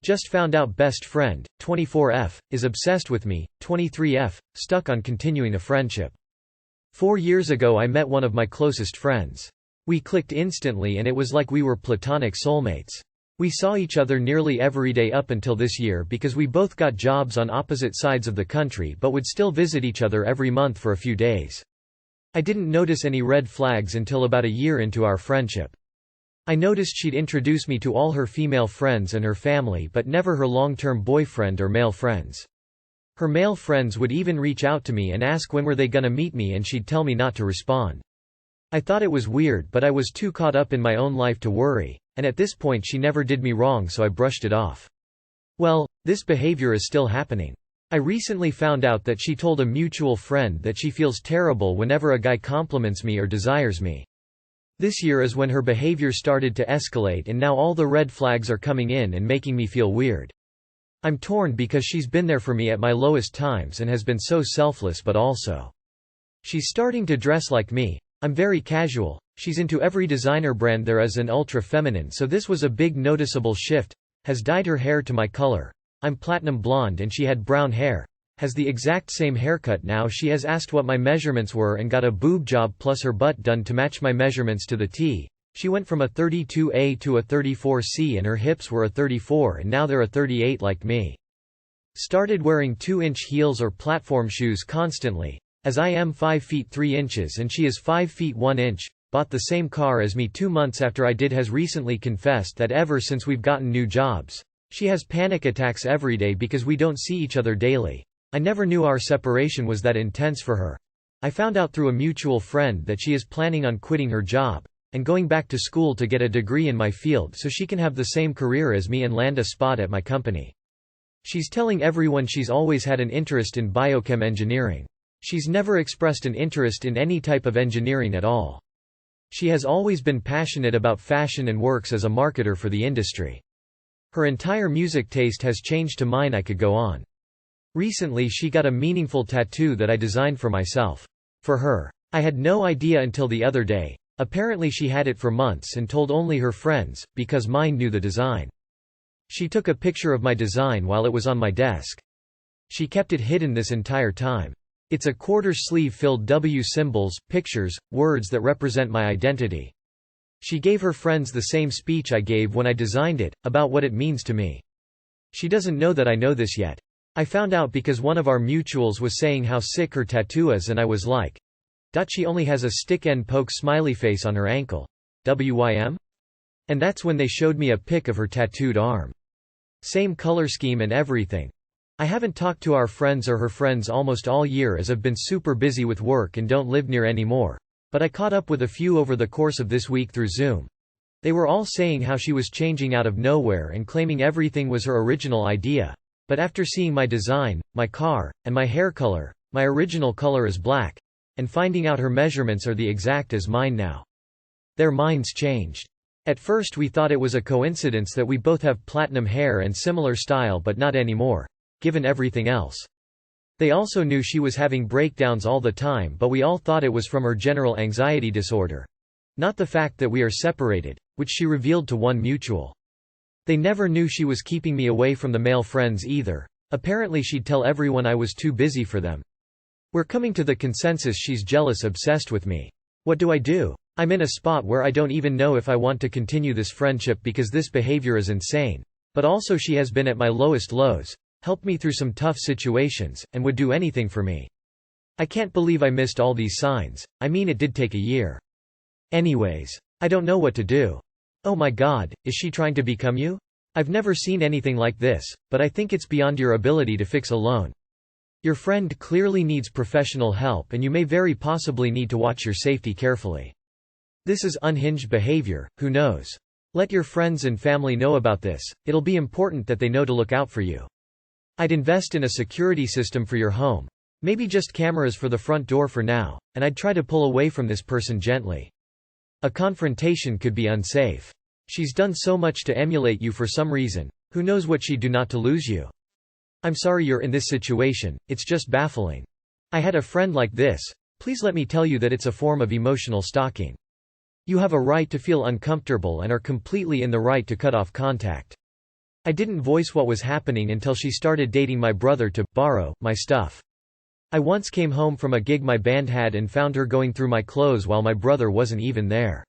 Just found out best friend, 24F, is obsessed with me, 23F, stuck on continuing a friendship. 4 years ago I met one of my closest friends. We clicked instantly and it was like we were platonic soulmates. We saw each other nearly every day up until this year because we both got jobs on opposite sides of the country but would still visit each other every month for a few days. I didn't notice any red flags until about a year into our friendship. I noticed she'd introduce me to all her female friends and her family but never her long-term boyfriend or male friends. Her male friends would even reach out to me and ask when were they gonna meet me and she'd tell me not to respond. I thought it was weird but I was too caught up in my own life to worry, and at this point she never did me wrong so I brushed it off. Well, this behavior is still happening. I recently found out that she told a mutual friend that she feels terrible whenever a guy compliments me or desires me. This year is when her behavior started to escalate and now all the red flags are coming in and making me feel weird. I'm torn because she's been there for me at my lowest times and has been so selfless but also. She's starting to dress like me. I'm very casual. She's into every designer brand there is and ultra feminine so this was a big noticeable shift. Has dyed her hair to my color. I'm platinum blonde and she had brown hair. Has the exact same haircut now. She has asked what my measurements were and got a boob job plus her butt done to match my measurements to the T. She went from a 32A to a 34C and her hips were a 34 and now they're a 38 like me. Started wearing 2-inch heels or platform shoes constantly, as I am 5 feet 3 inches and she is 5 feet 1 inch. Bought the same car as me 2 months after I did. Has recently confessed that ever since we've gotten new jobs, she has panic attacks every day because we don't see each other daily. I never knew our separation was that intense for her. I found out through a mutual friend that she is planning on quitting her job and going back to school to get a degree in my field so she can have the same career as me and land a spot at my company. She's telling everyone she's always had an interest in biochem engineering. She's never expressed an interest in any type of engineering at all. She has always been passionate about fashion and works as a marketer for the industry. Her entire music taste has changed to mine. I could go on. Recently she got a meaningful tattoo that I designed for myself. For her. I had no idea until the other day. Apparently she had it for months and told only her friends, because mine knew the design. She took a picture of my design while it was on my desk. She kept it hidden this entire time. It's a quarter sleeve filled W symbols, pictures, words that represent my identity. She gave her friends the same speech I gave when I designed it, about what it means to me. She doesn't know that I know this yet. I found out because one of our mutuals was saying how sick her tattoo is and I was like, she only has a stick and poke smiley face on her ankle. WYM? And that's when they showed me a pic of her tattooed arm. Same color scheme and everything. I haven't talked to our friends or her friends almost all year as I've been super busy with work and don't live near anymore, but I caught up with a few over the course of this week through Zoom. They were all saying how she was changing out of nowhere and claiming everything was her original idea. But after seeing my design, my car, and my hair color, my original color is black, and finding out her measurements are the exact as mine now. Their minds changed. At first we thought it was a coincidence that we both have platinum hair and similar style but not anymore, given everything else. They also knew she was having breakdowns all the time but we all thought it was from her general anxiety disorder. Not the fact that we are separated, which she revealed to one mutual. They never knew she was keeping me away from the male friends either. Apparently she'd tell everyone I was too busy for them. We're coming to the consensus she's jealous obsessed with me. What do I do? I'm in a spot where I don't even know if I want to continue this friendship because this behavior is insane. But also she has been at my lowest lows, helped me through some tough situations, and would do anything for me. I can't believe I missed all these signs. I mean it did take a year. Anyways. I don't know what to do. Oh my god, is she trying to become you? I've never seen anything like this, but I think it's beyond your ability to fix alone. Your friend clearly needs professional help and you may very possibly need to watch your safety carefully. This is unhinged behavior, who knows? Let your friends and family know about this. It'll be important that they know to look out for you. I'd invest in a security system for your home. Maybe just cameras for the front door for now, and I'd try to pull away from this person gently. A confrontation could be unsafe. She's done so much to emulate you for some reason. Who knows what she'd do not to lose you? I'm sorry you're in this situation, it's just baffling. I had a friend like this. Please let me tell you that it's a form of emotional stalking. You have a right to feel uncomfortable and are completely in the right to cut off contact. I didn't voice what was happening until she started dating my brother to borrow my stuff. I once came home from a gig my band had and found her going through my clothes while my brother wasn't even there.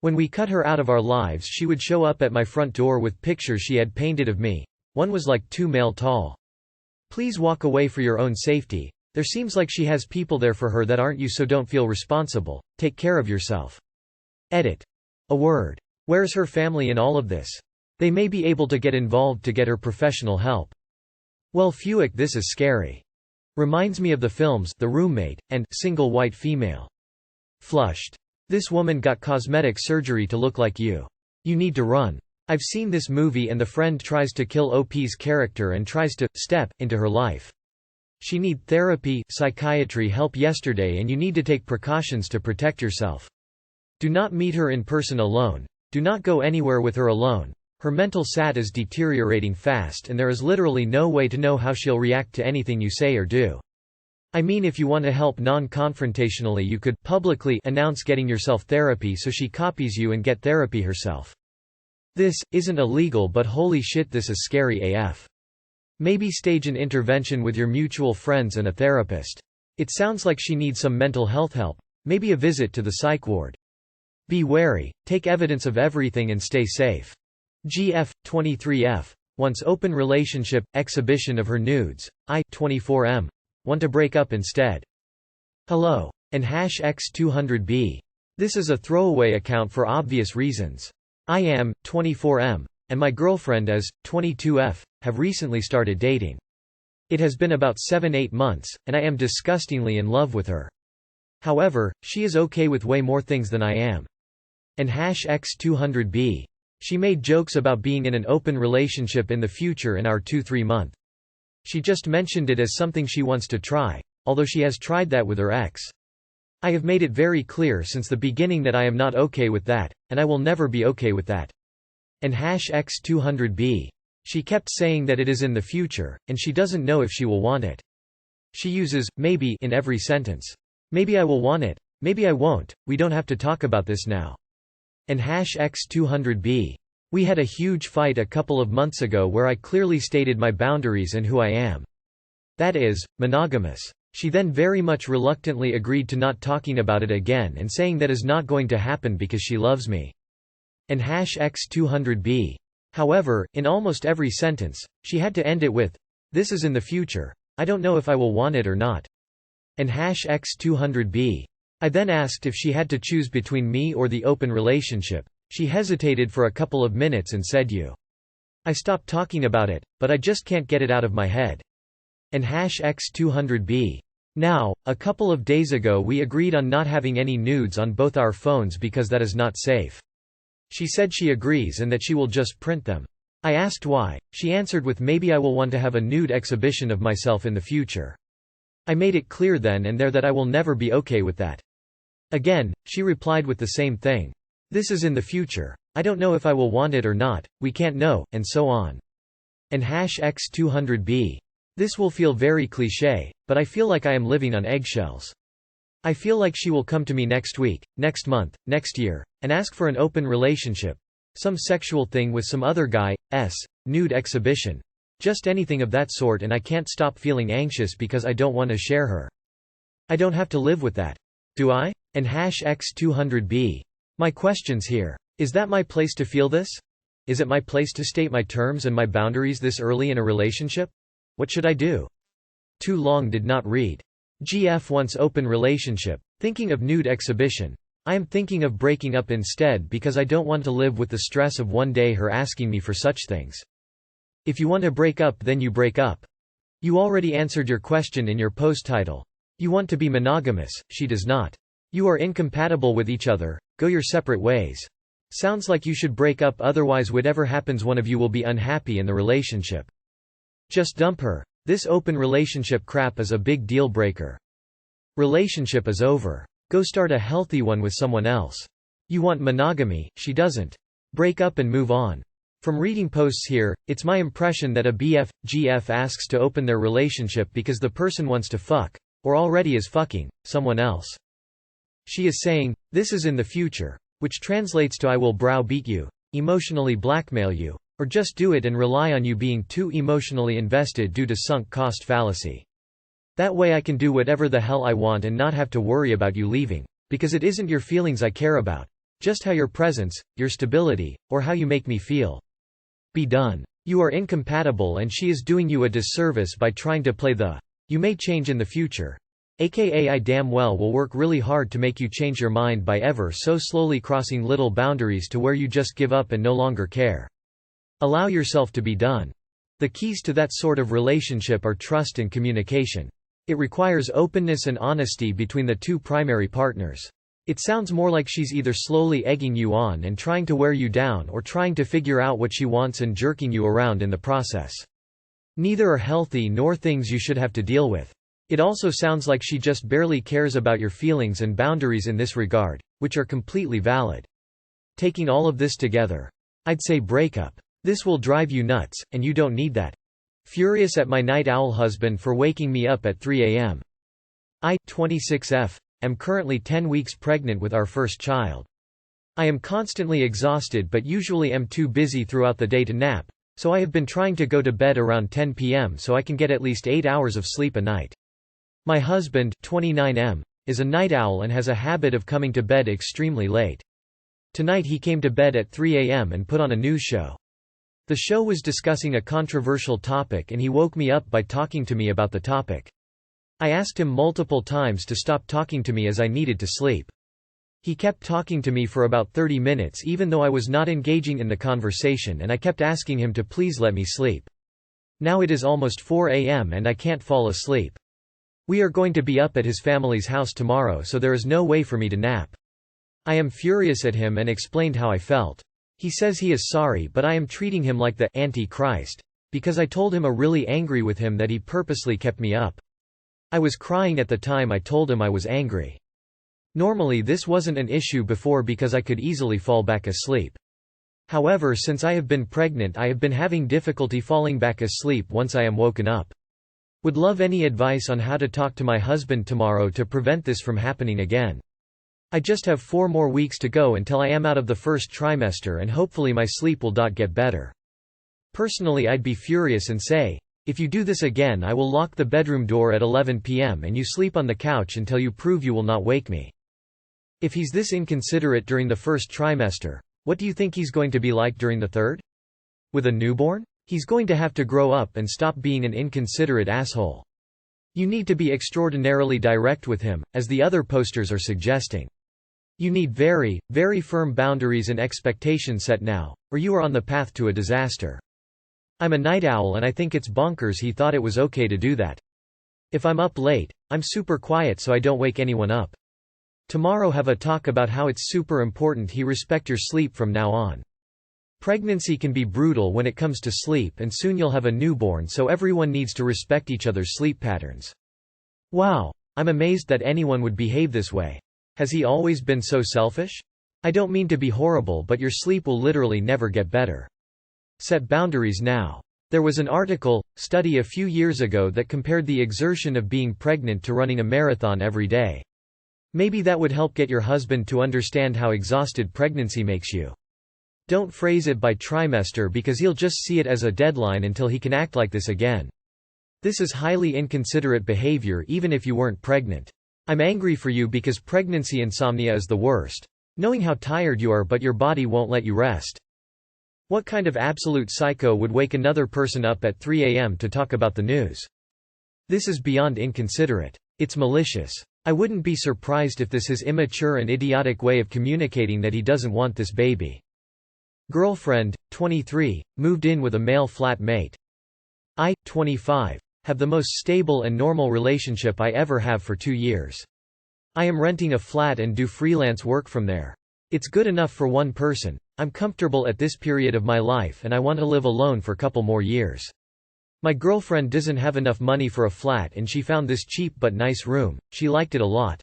When we cut her out of our lives, she would show up at my front door with pictures she had painted of me. One was like 2 male tall. Please walk away for your own safety. There seems like she has people there for her that aren't you, so don't feel responsible. Take care of yourself. Edit. A word. Where's her family in all of this? They may be able to get involved to get her professional help. Well, Fuick, this is scary. Reminds me of the films The Roommate and Single White Female. Flushed. This woman got cosmetic surgery to look like you. You need to run. I've seen this movie and the friend tries to kill OP's character and tries to step into her life. She need therapy, psychiatry help yesterday, and you need to take precautions to protect yourself. Do not meet her in person alone. Do not go anywhere with her alone. Her mental stat is deteriorating fast and there is literally no way to know how she'll react to anything you say or do. I mean, if you want to help non-confrontationally, you could publicly announce getting yourself therapy so she copies you and get therapy herself. This isn't illegal, but holy shit, this is scary AF. Maybe stage an intervention with your mutual friends and a therapist. It sounds like she needs some mental health help. Maybe a visit to the psych ward. Be wary, take evidence of everything and stay safe. GF, 23F. Wants open relationship, exhibition of her nudes. I, 24M. Want to break up instead. Hello. And #X200B. This is a throwaway account for obvious reasons. I am, 24M, and my girlfriend is, 22F, have recently started dating. It has been about 7-8 months, and I am disgustingly in love with her. However, she is okay with way more things than I am. And #X200B. She made jokes about being in an open relationship in the future in our 2-3 month. She just mentioned it as something she wants to try, although she has tried that with her ex. I have made it very clear since the beginning that I am not okay with that, and I will never be okay with that. And #X200B. She kept saying that it is in the future, and she doesn't know if she will want it. She uses maybe in every sentence. Maybe I will want it, maybe I won't, we don't have to talk about this now. And #X200B. We had a huge fight a couple of months ago where I clearly stated my boundaries and who I am. That is, monogamous. She then very much reluctantly agreed to not talking about it again and saying that is not going to happen because she loves me. And #X200B. However, in almost every sentence, she had to end it with, this is in the future. I don't know if I will want it or not. And #X200B. I then asked if she had to choose between me or the open relationship. She hesitated for a couple of minutes and said you. I stopped talking about it, but I just can't get it out of my head. And #X200B. Now, a couple of days ago we agreed on not having any nudes on both our phones because that is not safe. She said she agrees and that she will just print them. I asked why. She answered with maybe I will want to have a nude exhibition of myself in the future. I made it clear then and there that I will never be okay with that. Again, she replied with the same thing. This is in the future. I don't know if I will want it or not, we can't know, and so on. And #X200B. This will feel very cliché, but I feel like I am living on eggshells. I feel like she will come to me next week, next month, next year, and ask for an open relationship. Some sexual thing with some other guy, nude exhibition. Just anything of that sort, and I can't stop feeling anxious because I don't want to share her. I don't have to live with that. Do I? And #X200B. My questions here. Is that my place to feel this? Is it my place to state my terms and my boundaries this early in a relationship? What should I do? Too long did not read. GF wants open relationship. Thinking of nude exhibition. I am thinking of breaking up instead because I don't want to live with the stress of one day her asking me for such things. If you want to break up, then you break up. You already answered your question in your post title. You want to be monogamous, she does not. You are incompatible with each other, go your separate ways. Sounds like you should break up, otherwise whatever happens one of you will be unhappy in the relationship. Just dump her. This open relationship crap is a big deal breaker. Relationship is over. Go start a healthy one with someone else. You want monogamy, she doesn't. Break up and move on. From reading posts here, it's my impression that a GF asks to open their relationship because the person wants to fuck, or already is fucking, someone else. She is saying, this is in the future, which translates to I will browbeat you, emotionally blackmail you, Or just do it and rely on you being too emotionally invested due to sunk cost fallacy. That way I can do whatever the hell I want and not have to worry about you leaving. Because it isn't your feelings I care about. Just how your presence, your stability, or how you make me feel. Be done. You are incompatible and she is doing you a disservice by trying to play the "you may change in the future." AKA I damn well will work really hard to make you change your mind by ever so slowly crossing little boundaries to where you just give up and no longer care. Allow yourself to be done. The keys to that sort of relationship are trust and communication. It requires openness and honesty between the two primary partners. It sounds more like she's either slowly egging you on and trying to wear you down or trying to figure out what she wants and jerking you around in the process. Neither are healthy nor things you should have to deal with. It also sounds like she just barely cares about your feelings and boundaries in this regard, which are completely valid. Taking all of this together, I'd say break up. This will drive you nuts, and you don't need that. Furious at my night owl husband for waking me up at 3 a.m. I, 26F, am currently 10 weeks pregnant with our first child. I am constantly exhausted but usually am too busy throughout the day to nap, so I have been trying to go to bed around 10 p.m. so I can get at least 8 hours of sleep a night. My husband, 29M, is a night owl and has a habit of coming to bed extremely late. Tonight he came to bed at 3 a.m. and put on a news show. The show was discussing a controversial topic and he woke me up by talking to me about the topic. I asked him multiple times to stop talking to me as I needed to sleep. He kept talking to me for about 30 minutes even though I was not engaging in the conversation and I kept asking him to please let me sleep. Now it is almost 4 a.m. and I can't fall asleep. We are going to be up at his family's house tomorrow so there is no way for me to nap. I am furious at him and explained how I felt. He says he is sorry but I am treating him like the Antichrist because I told him really angry with him that he purposely kept me up. I was crying at the time I told him I was angry. Normally this wasn't an issue before because I could easily fall back asleep. However, since I have been pregnant I have been having difficulty falling back asleep once I am woken up. Would love any advice on how to talk to my husband tomorrow to prevent this from happening again. I just have 4 more weeks to go until I am out of the first trimester and hopefully my sleep will get better. Personally I'd be furious and say, if you do this again I will lock the bedroom door at 11 p.m. and you sleep on the couch until you prove you will not wake me. If he's this inconsiderate during the first trimester, what do you think he's going to be like during the third? With a newborn? He's going to have to grow up and stop being an inconsiderate asshole. You need to be extraordinarily direct with him, as the other posters are suggesting. You need very, very firm boundaries and expectations set now, or you are on the path to a disaster. I'm a night owl and I think it's bonkers he thought it was okay to do that. If I'm up late, I'm super quiet so I don't wake anyone up. Tomorrow have a talk about how it's super important he respect your sleep from now on. Pregnancy can be brutal when it comes to sleep and soon you'll have a newborn so everyone needs to respect each other's sleep patterns. Wow, I'm amazed that anyone would behave this way. Has he always been so selfish? I don't mean to be horrible but your sleep will literally never get better. Set boundaries now. There was an study a few years ago that compared the exertion of being pregnant to running a marathon every day. Maybe that would help get your husband to understand how exhausted pregnancy makes you. Don't phrase it by trimester because he'll just see it as a deadline until he can act like this again. This is highly inconsiderate behavior even if you weren't pregnant. I'm angry for you because pregnancy insomnia is the worst. Knowing how tired you are but your body won't let you rest. What kind of absolute psycho would wake another person up at 3 a.m. to talk about the news? This is beyond inconsiderate. It's malicious. I wouldn't be surprised if this is immature and idiotic way of communicating that he doesn't want this baby. Girlfriend, 23, moved in with a male flatmate. I, 25, have the most stable and normal relationship I ever have for 2 years. I am renting a flat and do freelance work from there. It's good enough for one person. I'm comfortable at this period of my life and I want to live alone for couple more years. My girlfriend doesn't have enough money for a flat and she found this cheap but nice room. She liked it a lot.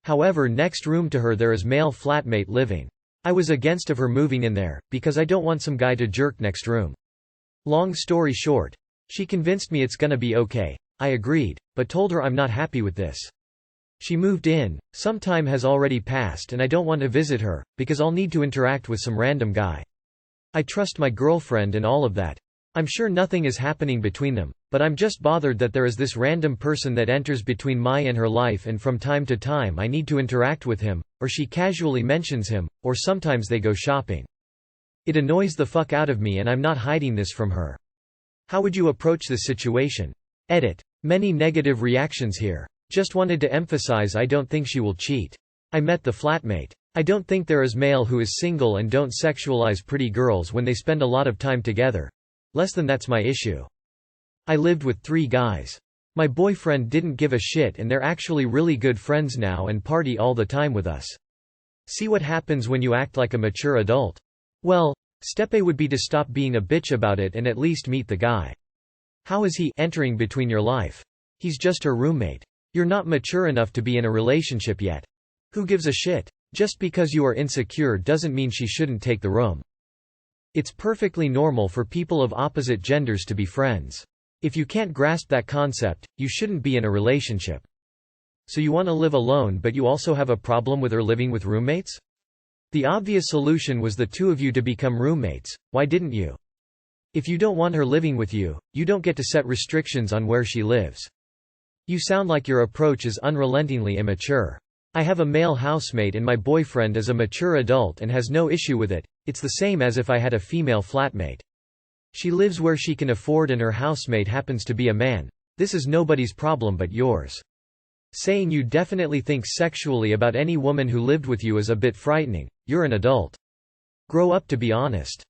However, next room to her there is male flatmate living. I was against of her moving in there, because I don't want some guy to jerk next room. Long story short, she convinced me it's gonna be okay. I agreed, but told her I'm not happy with this. She moved in, some time has already passed and I don't want to visit her, because I'll need to interact with some random guy. I trust my girlfriend and all of that. I'm sure nothing is happening between them, but I'm just bothered that there is this random person that enters between my and her life, and from time to time I need to interact with him, or she casually mentions him, or sometimes they go shopping. It annoys the fuck out of me, and I'm not hiding this from her. How would you approach this situation? Edit. Many negative reactions here. Just wanted to emphasize I don't think she will cheat. I met the flatmate. I don't think there is male who is single and don't sexualize pretty girls when they spend a lot of time together. Less than that's my issue. I lived with 3 guys. My boyfriend didn't give a shit, and they're actually really good friends now and party all the time with us. See what happens when you act like a mature adult. Well, step A would be to stop being a bitch about it and at least meet the guy. How is he entering between your life? He's just her roommate. You're not mature enough to be in a relationship yet. Who gives a shit? Just because you are insecure doesn't mean she shouldn't take the room. It's perfectly normal for people of opposite genders to be friends. If you can't grasp that concept, you shouldn't be in a relationship. So you want to live alone, but you also have a problem with her living with roommates? The obvious solution was the 2 of you to become roommates. Why didn't you? If you don't want her living with you, you don't get to set restrictions on where she lives. You sound like your approach is unrelentingly immature. I have a male housemate and my boyfriend is a mature adult and has no issue with it. It's the same as if I had a female flatmate. She lives where she can afford and her housemate happens to be a man. This is nobody's problem but yours. Saying you definitely think sexually about any woman who lived with you is a bit frightening. You're an adult. Grow up, to be honest.